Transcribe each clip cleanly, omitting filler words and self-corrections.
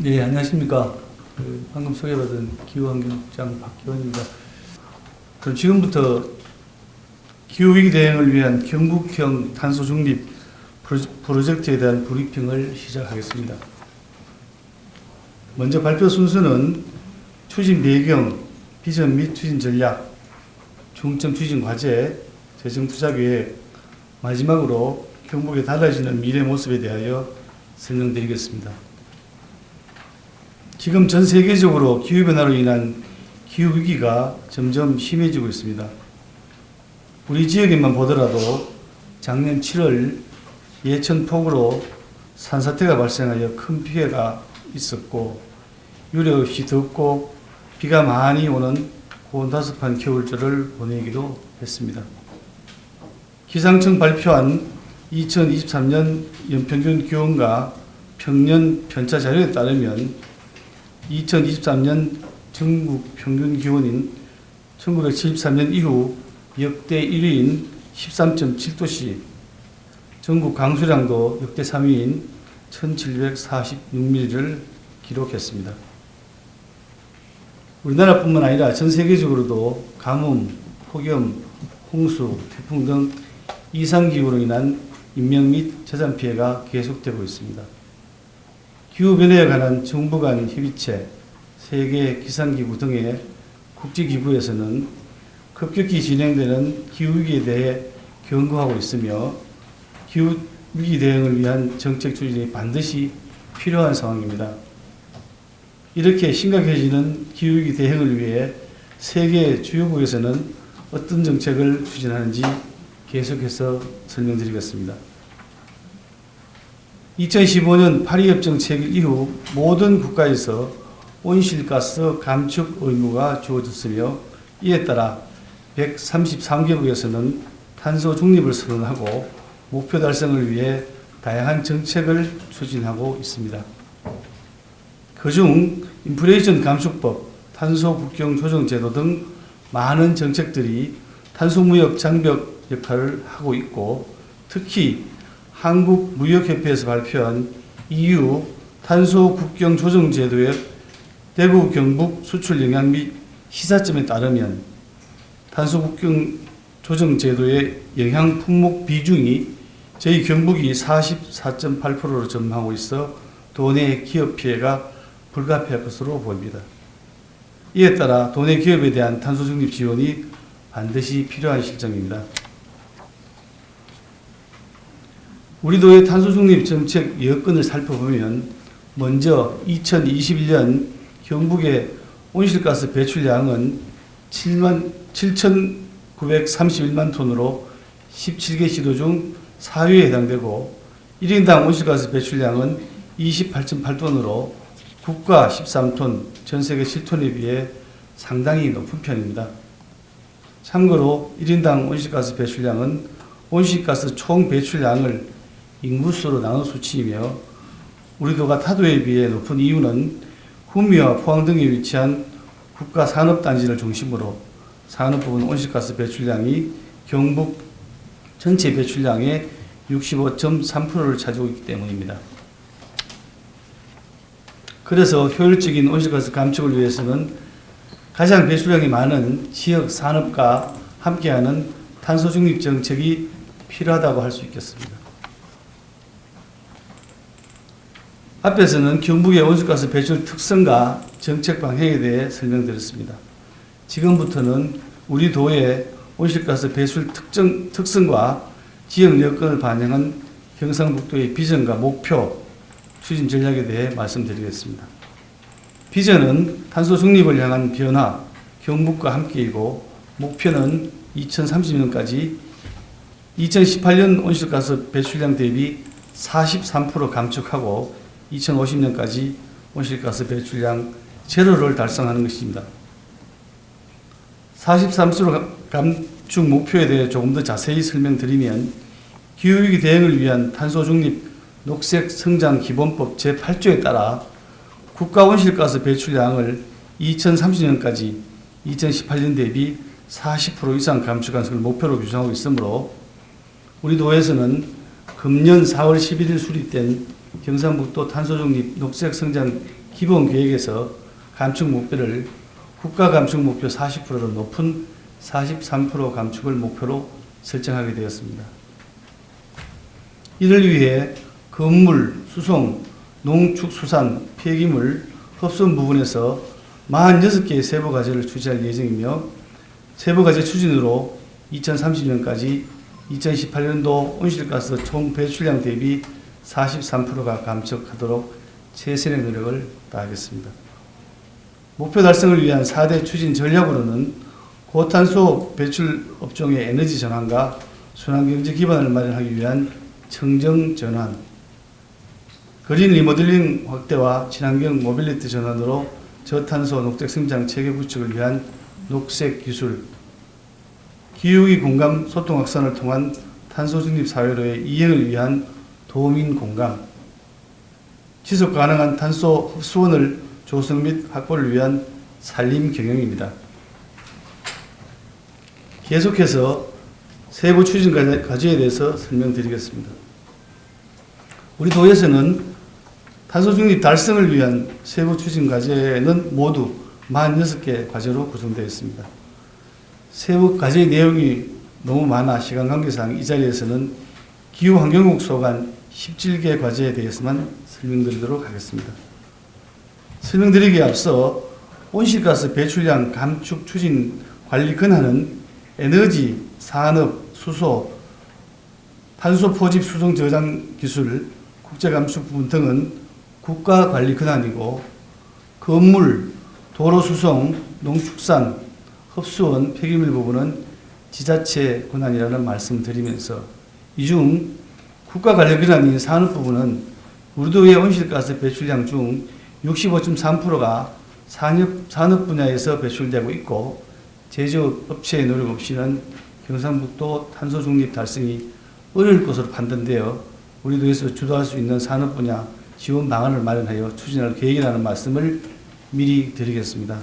네, 안녕하십니까. 방금 소개받은 기후환경국장 박기원입니다. 그럼 지금부터 기후위기 대응을 위한 경북형 탄소 중립 프로젝트에 대한 브리핑을 시작하겠습니다. 먼저 발표 순서는 추진 배경, 비전 및 추진 전략, 중점 추진 과제, 재정 투자 계획, 마지막으로 경북의 달라지는 미래 모습에 대하여 설명드리겠습니다. 지금 전 세계적으로 기후변화로 인한 기후위기가 점점 심해지고 있습니다. 우리 지역에만 보더라도 작년 7월 예천폭우로 산사태가 발생하여 큰 피해가 있었고, 유례 없이 덥고 비가 많이 오는 고온다습한 겨울철을 보내기도 했습니다. 기상청 발표한 2023년 연평균 기온과 평년 편차 자료에 따르면 2023년 전국 평균 기온인 1973년 이후 역대 1위인 13.7도씨, 전국 강수량도 역대 3위인 1746mm를 기록했습니다. 우리나라뿐만 아니라 전 세계적으로도 가뭄, 폭염, 홍수, 태풍 등 이상기후로 인한 인명 및 재산 피해가 계속되고 있습니다. 기후변화에 관한 정부 간 협의체, 세계 기상기구 등의 국제기구에서는 급격히 진행되는 기후위기에 대해 경고하고 있으며, 기후위기 대응을 위한 정책 추진이 반드시 필요한 상황입니다. 이렇게 심각해지는 기후위기 대응을 위해 세계 주요국에서는 어떤 정책을 추진하는지 계속해서 설명드리겠습니다. 2015년 파리협정 체결 이후 모든 국가에서 온실가스 감축 의무가 주어졌으며, 이에 따라 133개국에서는 탄소 중립을 선언하고 목표 달성을 위해 다양한 정책을 추진하고 있습니다. 그중 인플레이션 감축법, 탄소 국경 조정 제도 등 많은 정책들이 탄소무역 장벽 역할을 하고 있고, 특히 한국무역협회에서 발표한 EU 탄소 국경 조정 제도의 대구 경북 수출 영향 및 시사점에 따르면 탄소 국경 조정 제도의 영향 품목 비중이 저희 경북이 44.8%로 전망하고 있어 도내 기업 피해가 불가피할 것으로 보입니다. 이에 따라 도내 기업에 대한 탄소 중립 지원이 반드시 필요한 실정입니다. 우리 도의 탄소 중립 정책 여건을 살펴보면, 먼저 2021년 경북의 온실가스 배출량은 7,931만 톤으로 17개 시도 중 4위에 해당되고, 1인당 온실가스 배출량은 28.8톤으로 국가 13톤, 전세계 7톤에 비해 상당히 높은 편입니다. 참고로 1인당 온실가스 배출량은 온실가스 총 배출량을 인구수로 나눈 수치이며, 우리 도가 타도에 비해 높은 이유는 구미와 포항 등에 위치한 국가 산업단지를 중심으로 산업부분 온실가스 배출량이 경북 전체 배출량의 65.3%를 차지하고 있기 때문입니다. 그래서 효율적인 온실가스 감축을 위해서는 가장 배출량이 많은 지역 산업과 함께하는 탄소 중립 정책이 필요하다고 할 수 있겠습니다. 앞에서는 경북의 온실가스 배출 특성과 정책 방향에 대해 설명드렸습니다. 지금부터는 우리 도의 온실가스 배출 특성과 지역 여건을 반영한 경상북도의 비전과 목표, 추진 전략에 대해 말씀드리겠습니다. 비전은 탄소 중립을 향한 변화, 경북과 함께이고, 목표는 2030년까지 2018년 온실가스 배출량 대비 43% 감축하고 2050년까지 온실가스 배출량 제로를 달성하는 것입니다. 43% 감축 목표에 대해 조금 더 자세히 설명드리면, 기후위기 대응을 위한 탄소 중립 녹색 성장 기본법 제8조에 따라 국가 온실가스 배출량을 2030년까지 2018년 대비 40% 이상 감축하는 것을 목표로 규정하고 있으므로, 우리 도에서는 금년 4월 11일 수립된 경상북도 탄소중립 녹색성장 기본 계획에서 감축 목표를 국가 감축 목표 40%로 높은 43% 감축을 목표로 설정하게 되었습니다. 이를 위해 건물, 수송, 농축수산, 폐기물, 흡수원 부분에서 46개의 세부과제를 추진할 예정이며 세부과제 추진으로 2030년까지 2018년도 온실가스 총 배출량 대비 43%가 감축하도록 최선의 노력을 다하겠습니다. 목표 달성을 위한 4대 추진 전략으로는 고탄소 배출 업종의 에너지 전환과 순환경제 기반을 마련하기 위한 청정 전환, 그린 리모델링 확대와 친환경 모빌리티 전환으로 저탄소 녹색 성장 체계 구축을 위한 녹색 기술, 기후위 공감 소통 확산을 통한 탄소 중립 사회로의 이행을 위한 도민 공감, 지속 가능한 탄소 흡수원을 조성 및 확보를 위한 산림 경영입니다. 계속해서 세부 추진 과제에 대해서 설명드리겠습니다. 우리 도에서는 탄소 중립 달성을 위한 세부 추진 과제는 모두 46개 과제로 구성되어 있습니다. 세부 과제의 내용이 너무 많아 시간 관계상 이 자리에서는 기후환경국 소관 17개 과제에 대해서만 설명드리도록 하겠습니다. 설명드리기에 앞서 온실가스 배출량 감축 추진 관리 권한은 에너지, 산업, 수소, 탄소 포집 수송 저장 기술, 국제 감축 부분 등은 국가 관리 권한이고 건물, 도로 수송, 농축산, 흡수원, 폐기물 부분은 지자체 권한이라는 말씀을 드리면서 이 중 국가 관리 권한인 산업 부분은 우리 도의 온실가스 배출량 중 65.3%가 산업 분야에서 배출되고 있고 제조업체의 노력 없이는 경상북도 탄소 중립 달성이 어려울 것으로 판단되어 우리 도에서 주도할 수 있는 산업 분야 지원 방안을 마련하여 추진할 계획이라는 말씀을 미리 드리겠습니다.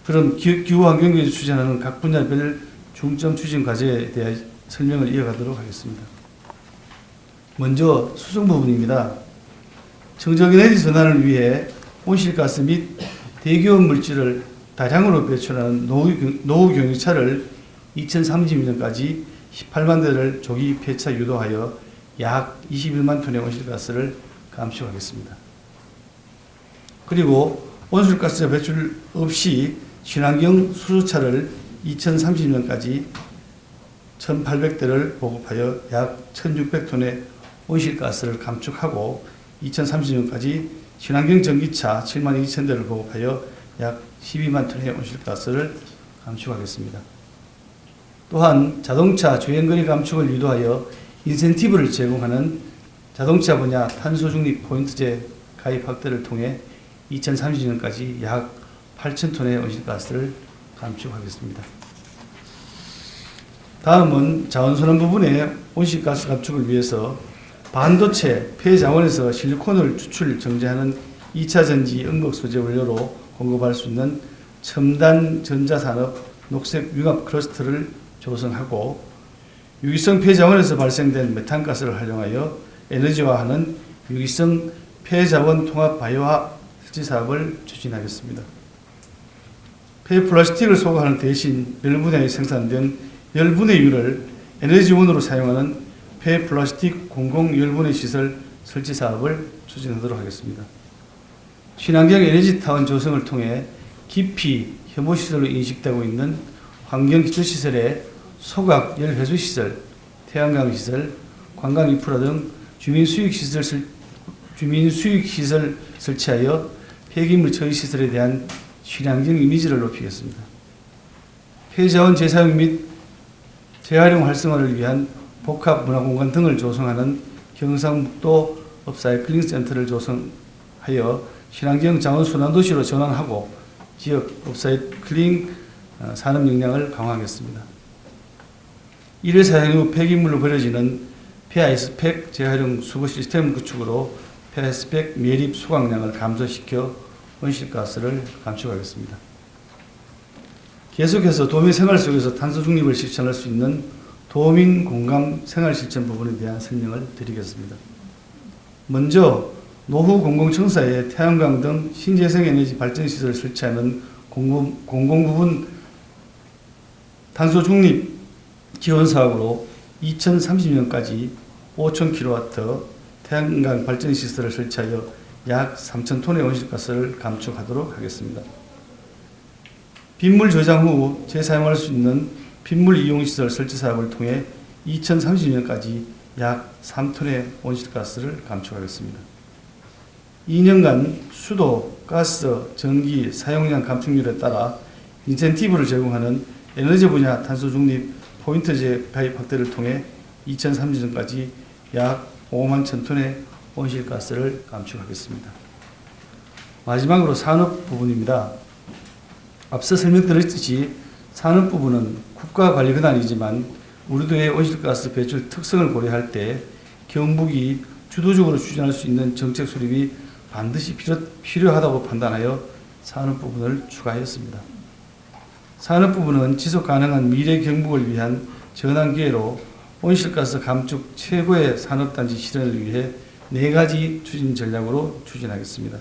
그럼 기후환경부에서 추진하는 각 분야별 중점 추진 과제에 대해 설명을 이어가도록 하겠습니다. 먼저 수송 부분입니다. 청정에너지 전환을 위해 온실가스 및 대기오염 물질을 다량으로 배출하는 노후 경유차를 2030년까지 18만 대를 조기 폐차 유도하여 약 21만 톤의 온실가스를 감축하겠습니다. 그리고 온실가스 배출 없이 친환경 수소차를 2030년까지 1,800대를 보급하여 약 1,600톤의 온실가스를 감축하고 2030년까지 친환경 전기차 7만 2천 대를 보급하여 약 12만 톤의 온실가스를 감축하겠습니다. 또한 자동차 주행거리 감축을 유도하여 인센티브를 제공하는 자동차 분야 탄소 중립 포인트제 가입 확대를 통해 2030년까지 약 8천 톤의 온실가스를 감축하겠습니다. 다음은 자원순환 부분의 온실가스 감축을 위해서 반도체 폐자원에서 실리콘을 추출 정제하는 2차 전지 응급 소재 원료로 공급할 수 있는 첨단 전자산업 녹색 융합 클러스터를 조성하고 유기성 폐자원에서 발생된 메탄가스를 활용하여 에너지화하는 유기성 폐자원 통합 바이오화 설치 사업을 추진하겠습니다. 폐플라스틱을 소각하는 대신 열 분해에 생산된 열분해유를 에너지원으로 사용하는 폐플라스틱 공공열분해 시설 설치 사업을 추진하도록 하겠습니다. 친환경 에너지타운 조성을 통해 깊이 혐오시설로 인식되고 있는 환경기초시설의 소각 열회수시설, 태양광시설, 관광인프라 등 주민수익시설 설치하여 폐기물 처리시설에 대한 친환경 이미지를 높이겠습니다. 폐자원 재사용 및 재활용 활성화를 위한 복합문화공간 등을 조성하는 경상북도 업사이클링 센터를 조성하여 친환경 자원순환도시로 전환하고 지역 업사이클링 산업 역량을 강화하겠습니다. 일회 사용 후 폐기물로 버려지는 폐아이스팩 재활용 수거 시스템 구축으로 폐아이스팩 매립 수강량을 감소시켜 온실가스를 감축하겠습니다. 계속해서 도민 생활 속에서 탄소 중립을 실천할 수 있는 도민 공감 생활 실천 부분에 대한 설명을 드리겠습니다. 먼저 노후 공공청사에 태양광 등 신재생에너지 발전시설을 설치하는 공공부분 탄소 중립 지원 사업으로 2030년까지 5,000kW 태양광 발전시설을 설치하여 약 3,000톤의 온실가스를 감축하도록 하겠습니다. 빗물 저장 후 재사용할 수 있는 빗물 이용시설 설치 사업을 통해 2030년까지 약 3톤의 온실가스를 감축하겠습니다. 2년간 수도, 가스, 전기 사용량 감축률에 따라 인센티브를 제공하는 에너지 분야 탄소 중립 포인트제 가입 확대를 통해 2030년까지 약 5만 1,000톤의 온실가스를 감축하겠습니다. 마지막으로 산업 부분입니다. 앞서 설명드렸듯이 산업 부분은 국가 관리 권한이지만 우리도의 온실가스 배출 특성을 고려할 때 경북이 주도적으로 추진할 수 있는 정책 수립이 반드시 필요하다고 판단하여 산업 부분을 추가하였습니다. 산업 부분은 지속 가능한 미래 경북을 위한 전환 기회로 온실가스 감축 최고의 산업단지 실현을 위해 4가지 추진 전략으로 추진하겠습니다.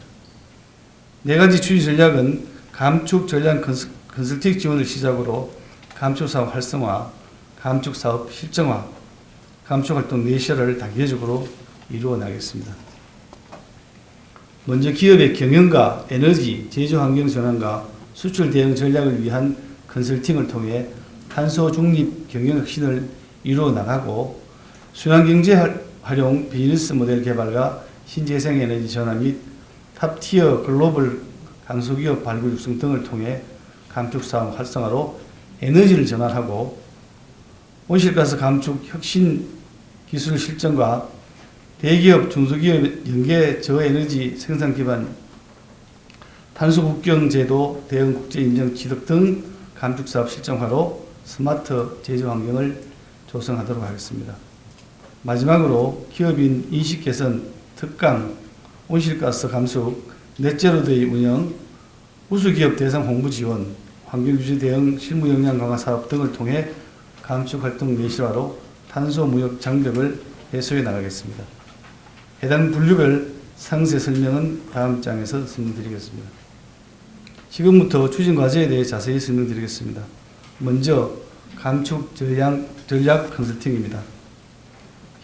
4가지 추진 전략은 감축 전략 컨설팅 지원을 시작으로 감축사업 활성화, 감축사업 실정화, 감축활동 내실화를 단계적으로 이루어 나가겠습니다. 먼저 기업의 경영과 에너지, 제조환경 전환과 수출 대응 전략을 위한 컨설팅을 통해 탄소 중립 경영 혁신을 이루어 나가고 순환경제 활용 비즈니스 모델 개발과 신재생 에너지 전환 및 탑티어 글로벌 강소기업 발굴 육성 등을 통해 감축사업 활성화로 에너지를 전환하고 온실가스 감축 혁신 기술 실전과 대기업, 중소기업 연계 저에너지 생산 기반 탄소 국경 제도 대응 국제 인정 취득 등 감축사업 실정화로 스마트 제조 환경을 조성하도록 하겠습니다. 마지막으로 기업인 인식 개선, 특강, 온실가스 감축, 넷제로데이 운영, 우수기업 대상 홍보 지원, 환경유지 대응 실무 역량 강화 사업 등을 통해 감축활동 내실화로 탄소 무역 장벽을 해소해 나가겠습니다. 해당 분류별 상세 설명은 다음 장에서 설명드리겠습니다. 지금부터 추진 과제에 대해 자세히 설명드리겠습니다. 먼저 감축 전략 컨설팅입니다.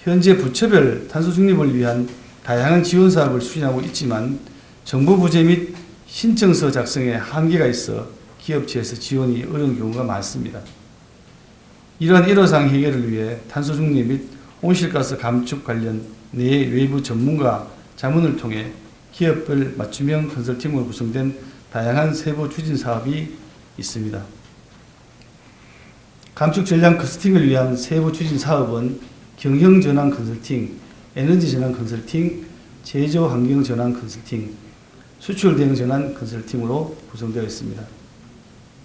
현재 부처별 탄소 중립을 위한 다양한 지원 사업을 추진하고 있지만 정부 부재 및 신청서 작성에 한계가 있어 기업체에서 지원이 어려운 경우가 많습니다. 이러한 애로사항 해결을 위해 탄소 중립 및 온실가스 감축 관련 내 외부 전문가 자문을 통해 기업별 맞춤형 컨설팅으로 구성된 다양한 세부 추진 사업이 있습니다. 감축 전략 컨설팅을 위한 세부 추진 사업은 경영 전환 컨설팅, 에너지 전환 컨설팅, 제조 환경 전환 컨설팅, 수출 대응 전환 컨설팅으로 구성되어 있습니다.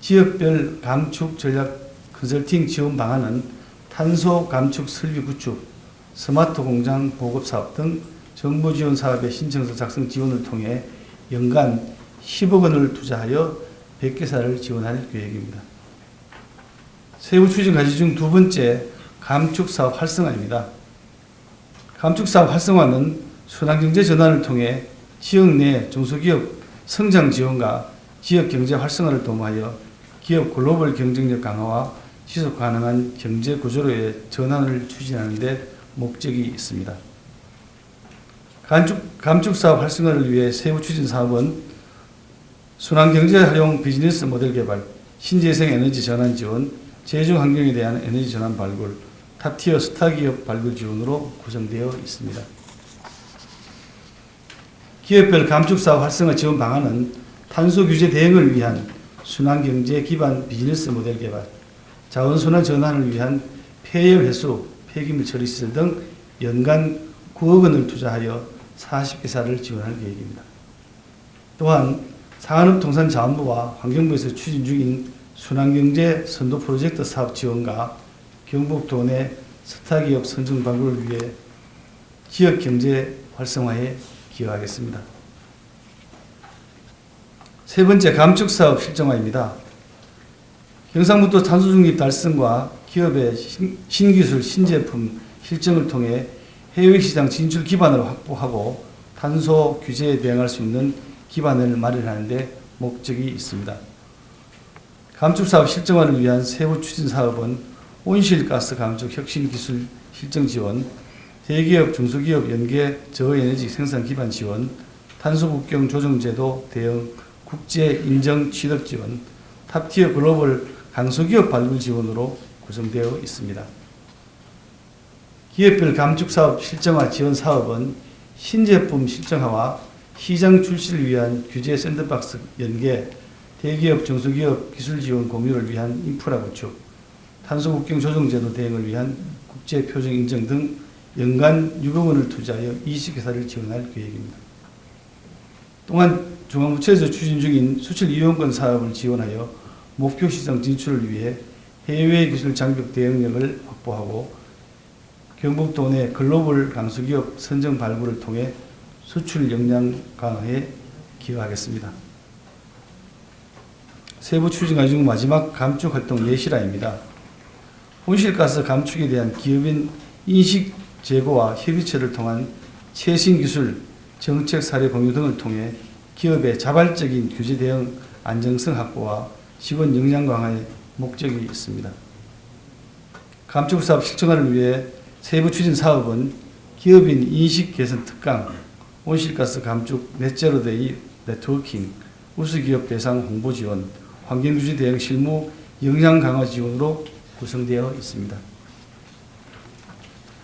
지역별 감축 전략 컨설팅 지원 방안은 탄소 감축 설비 구축, 스마트 공장 보급 사업 등 정부 지원 사업의 신청서 작성 지원을 통해 연간 10억 원을 투자하여 100개사를 지원할 계획입니다. 세부 추진 과제 중 두 번째, 감축 사업 활성화입니다. 감축 사업 활성화는 순환경제 전환을 통해 지역 내 중소기업 성장 지원과 지역 경제 활성화를 도모하여 기업 글로벌 경쟁력 강화와 지속 가능한 경제 구조로의 전환을 추진하는 데 목적이 있습니다. 감축 사업 활성화를 위해 세부 추진 사업은 순환경제 활용 비즈니스 모델 개발, 신재생 에너지 전환 지원, 제조 환경에 대한 에너지 전환 발굴, 탑티어 스타기업 발굴 지원으로 구성되어 있습니다. 기업별 감축 사업 활성화 지원 방안은 탄소 규제 대응을 위한 순환경제 기반 비즈니스 모델 개발, 자원순환 전환을 위한 폐열 회수, 폐기물 처리 시설 등 연간 9억 원을 투자하여 40개사를 지원할 계획입니다. 또한 산업통상자원부와 환경부에서 추진 중인 순환경제 선도 프로젝트 사업 지원과 경북도 내 스타기업 선정 발굴을 위해 지역경제 활성화에 기여하겠습니다. 세 번째, 감축사업 실정화입니다. 경상북도 탄소중립 달성과 기업의 신기술, 신제품 실증을 통해 해외시장 진출 기반을 확보하고 탄소 규제에 대응할 수 있는 기반을 마련하는 데 목적이 있습니다. 감축사업 실정화를 위한 세부 추진 사업은 온실가스 감축 혁신 기술 실정 지원, 대기업 중소기업 연계 저에너지 생산 기반 지원, 탄소 국경 조정제도 대응, 국제 인정 취득 지원, 탑티어 글로벌 강소기업 발굴 지원으로 구성되어 있습니다. 기업별 감축사업 실정화 지원 사업은 신제품 실정화와 시장 출시를 위한 규제 샌드박스 연계, 대기업 중소기업 기술 지원 공유를 위한 인프라 구축, 탄소 국경 조정제도 대응을 위한 국제 표준 인정 등 연간 6억 원을 투자하여 20개사를 지원할 계획입니다. 또한 중앙부처에서 추진 중인 수출 이용권 사업을 지원하여 목표 시장 진출을 위해 해외 기술 장벽 대응력을 확보하고 경북도 내 글로벌 강소기업 선정 발굴을 통해 수출 역량 강화에 기여하겠습니다. 세부 추진 과정 중 마지막 감축 활동 예시라입니다. 온실가스 감축에 대한 기업인 인식 제고와 협의체를 통한 최신 기술, 정책 사례 공유 등을 통해 기업의 자발적인 규제 대응 안정성 확보와 직원 역량 강화에 목적이 있습니다. 감축 사업 실정화를 위해 세부 추진 사업은 기업인 인식 개선 특강, 온실가스 감축 넷제로데이 네트워킹, 우수기업 대상 홍보 지원, 환경규제 대응 실무 역량 강화 지원으로 구성되어 있습니다.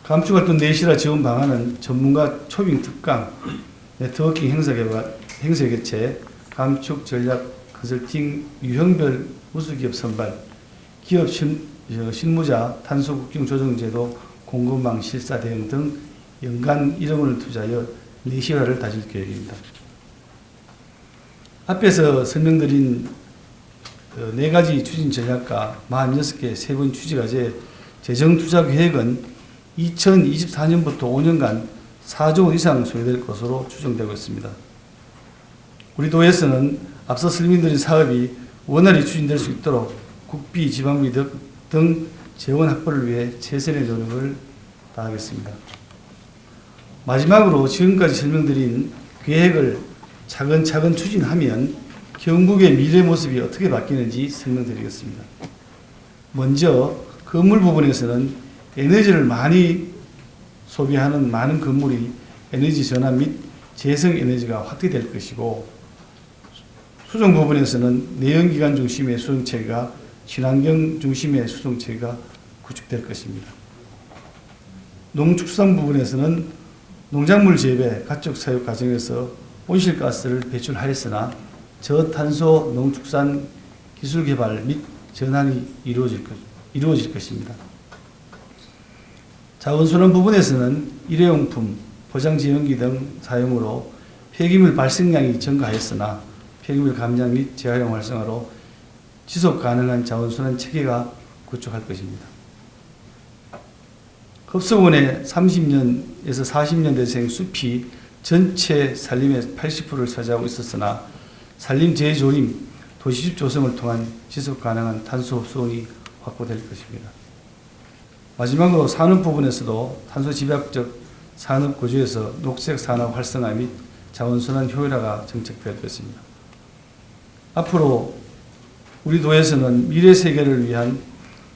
감축활동 내실화 지원 방안은 전문가 초빙 특강, 네트워킹 행사 개최, 감축 전략 컨설팅, 유형별 우수기업 선발, 기업 실무자 탄소 국경 조정제도 공급망 실사 대응 등 연간 1억 원을 투자하여 내실화를 다질 계획입니다. 앞에서 설명드린 4가지 추진 전략과 46개 세분 추진과제 재정 투자 계획은 2024년부터 5년간 4조 원 이상 소요될 것으로 추정되고 있습니다. 우리 도에서는 앞서 설명드린 사업이 원활히 추진될 수 있도록 국비, 지방비 등 재원 확보를 위해 최선의 노력을 다하겠습니다. 마지막으로 지금까지 설명드린 계획을 차근차근 추진하면 경북의 미래 모습이 어떻게 바뀌는지 설명드리겠습니다. 먼저 건물 부분에서는 에너지를 많이 소비하는 많은 건물이 에너지 전환 및 재생 에너지가 확대될 것이고, 수송 부분에서는 내연기관 중심의 수송체계가 친환경 중심의 수송체계가 구축될 것입니다. 농축산 부분에서는 농작물 재배, 가축 사육 과정에서 온실가스를 배출하였으나 저탄소 농축산 기술 개발 및 전환이 이루어질 것입니다. 자원순환 부분에서는 일회용품, 포장지용기 등 사용으로 폐기물 발생량이 증가하였으나 폐기물 감량 및 재활용 활성화로 지속 가능한 자원순환 체계가 구축할 것입니다. 흡수원의 30년에서 40년대생 숲이 전체 산림의 80%를 차지하고 있었으나 산림 재조림, 도시집 조성을 통한 지속 가능한 탄소 흡수원이 확보될 것입니다. 마지막으로 산업 부분에서도 탄소 집약적 산업 구조에서 녹색 산업 활성화 및 자원순환 효율화가 정책될 것입니다. 앞으로 우리 도에서는 미래 세계를 위한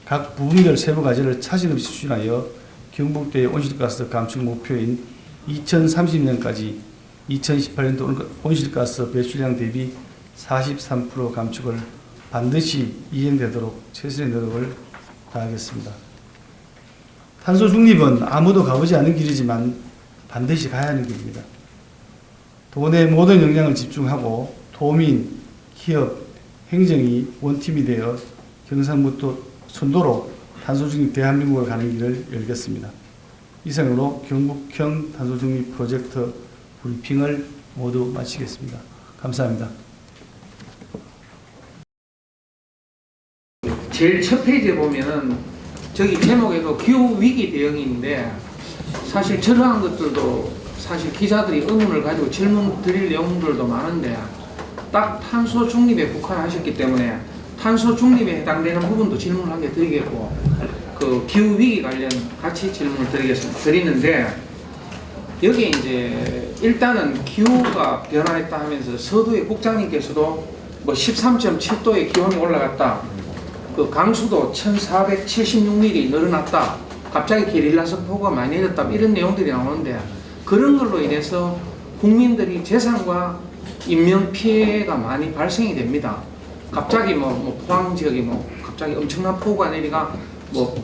각 부분별 세부 과제를 차질 없이 추진하여 경북도의 온실가스 감축 목표인 2030년까지 2018년도 온실가스 배출량 대비 43% 감축을 반드시 이행되도록 최선의 노력을 다하겠습니다. 탄소 중립은 아무도 가보지 않은 길이지만 반드시 가야 하는 길입니다. 도내 모든 역량을 집중하고 도민, 기업, 행정이 원팀이 되어 경상북도 선도로 탄소 중립 대한민국을 가는 길을 열겠습니다. 이상으로 경북형 탄소 중립 프로젝트 브리핑을 모두 마치겠습니다. 감사합니다. 제일 첫 페이지에 보면은 저기 제목에도 기후위기 대응인데, 사실 저러한 것들도 사실 기자들이 의문을 가지고 질문 드릴 내용들도 많은데 딱 탄소 중립에 국한하셨기 때문에 탄소 중립에 해당되는 부분도 질문을 한 개 드리겠고, 그 기후위기 관련 같이 질문을 드리는데, 여기 이제 일단은 기후가 변화했다 하면서 서두에 국장님께서도 뭐 13.7도의 기온이 올라갔다. 그 강수도 1476mm 늘어났다. 갑자기 게릴라 선포가 많이 내렸다. 이런 내용들이 나오는데 그런 걸로 인해서 국민들이 재산과 인명 피해가 많이 발생이 됩니다. 갑자기 뭐 포항 지역이 뭐 갑자기 엄청난 폭우가 내리가 뭐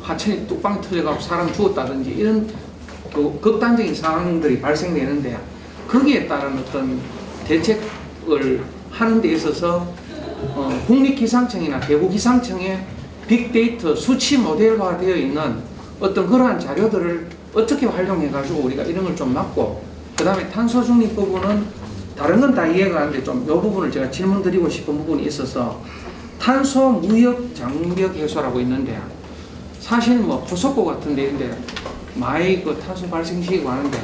하천이 뚝방 터져가지고 사람 죽었다든지 이런 그 극단적인 상황들이 발생되는데 거기에 따른 어떤 대책을 하는 데 있어서 국립기상청이나 대구기상청의 빅데이터 수치 모델화 되어 있는 어떤 그러한 자료들을 어떻게 활용해 가지고 우리가 이런 걸 좀 막고 그 다음에 탄소 중립 부분은 다른 건 다 이해가 가는데 좀 이 부분을 제가 질문 드리고 싶은 부분이 있어서 탄소 무역 장벽 해소라고 있는데 사실 뭐 포석고 같은 데인데 많이 그 탄소 발생시키고 하는데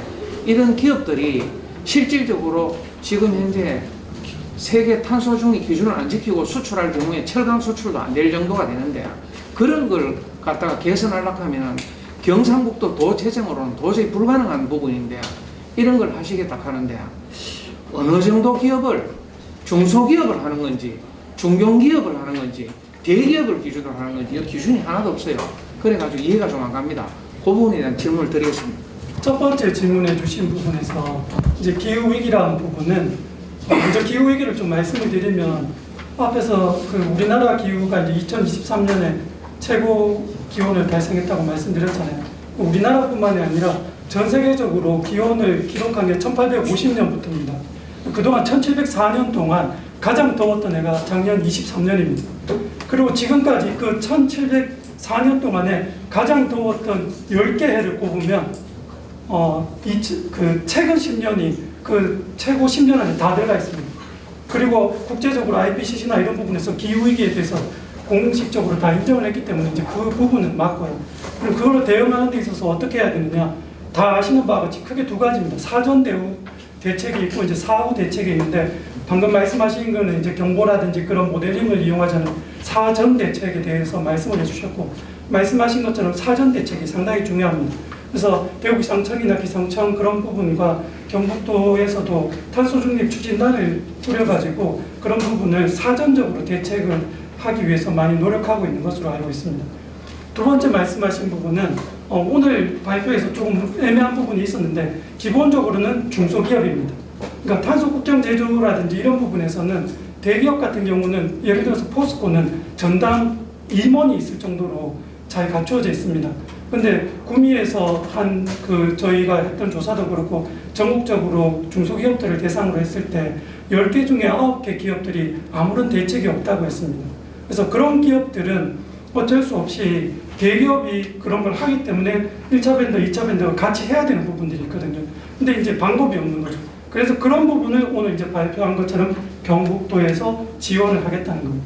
이런 기업들이 실질적으로 지금 현재 세계 탄소 중립 기준을 안 지키고 수출할 경우에 철강 수출도 안 될 정도가 되는데 그런 걸 갖다가 개선하려고 하면 경상북도 도 재정으로는 도저히 불가능한 부분인데 이런 걸 하시겠다 하는데 어느 정도 기업을 중소기업을 하는 건지 중견기업을 하는 건지 대기업을 기준으로 하는 건지 이 기준이 하나도 없어요. 그래가지고 이해가 좀 안 갑니다. 그 부분에 대한 질문을 드리겠습니다. 첫 번째 질문해 주신 부분에서 이제 기후위기라는 부분은 먼저 기후위기를 좀 말씀을 드리면 앞에서 그 우리나라 기후가 이제 2023년에 최고 기온을 달성했다고 말씀드렸잖아요. 우리나라뿐만이 아니라 전 세계적으로 기온을 기록한 게 1850년부터입니다. 그동안 1704년 동안 가장 더웠던 해가 작년 23년입니다. 그리고 지금까지 그 1704년 동안에 가장 더웠던 10개 해를 꼽으면 그 최근 10년이 그 최고 10년 안에 다 들어가 있습니다. 그리고 국제적으로 IPCC나 이런 부분에서 기후위기에 대해서 공식적으로 다 인정을 했기 때문에 이제 그 부분은 맞고요. 그럼 그걸로 대응하는 데 있어서 어떻게 해야 되느냐? 다 아시는 바와 같이 크게 두 가지입니다. 사전 대책이 있고 이제 사후 대책이 있는데 방금 말씀하신 거는 이제 경보라든지 그런 모델링을 이용하자는 사전 대책에 대해서 말씀을 해주셨고 말씀하신 것처럼 사전 대책이 상당히 중요합니다. 그래서 대구기상청이나 기상청 그런 부분과 경북도에서도 탄소중립 추진단을 꾸려가지고 그런 부분을 사전적으로 대책을 하기 위해서 많이 노력하고 있는 것으로 알고 있습니다. 두 번째 말씀하신 부분은 오늘 발표에서 조금 애매한 부분이 있었는데 기본적으로는 중소기업입니다. 그러니까 탄소 국경 제조라든지 이런 부분에서는 대기업 같은 경우는 예를 들어서 포스코는 전담 임원이 있을 정도로 잘 갖추어져 있습니다. 근데 구미에서 저희가 했던 조사도 그렇고 전국적으로 중소기업들을 대상으로 했을 때 10개 중에 9개 기업들이 아무런 대책이 없다고 했습니다. 그래서 그런 기업들은 어쩔 수 없이 대기업이 그런 걸 하기 때문에 1차 밴더, 2차 밴더가 같이 해야 되는 부분들이 있거든요. 근데 이제 방법이 없는 거죠. 그래서 그런 부분을 오늘 이제 발표한 것처럼 경북도에서 지원을 하겠다는 겁니다.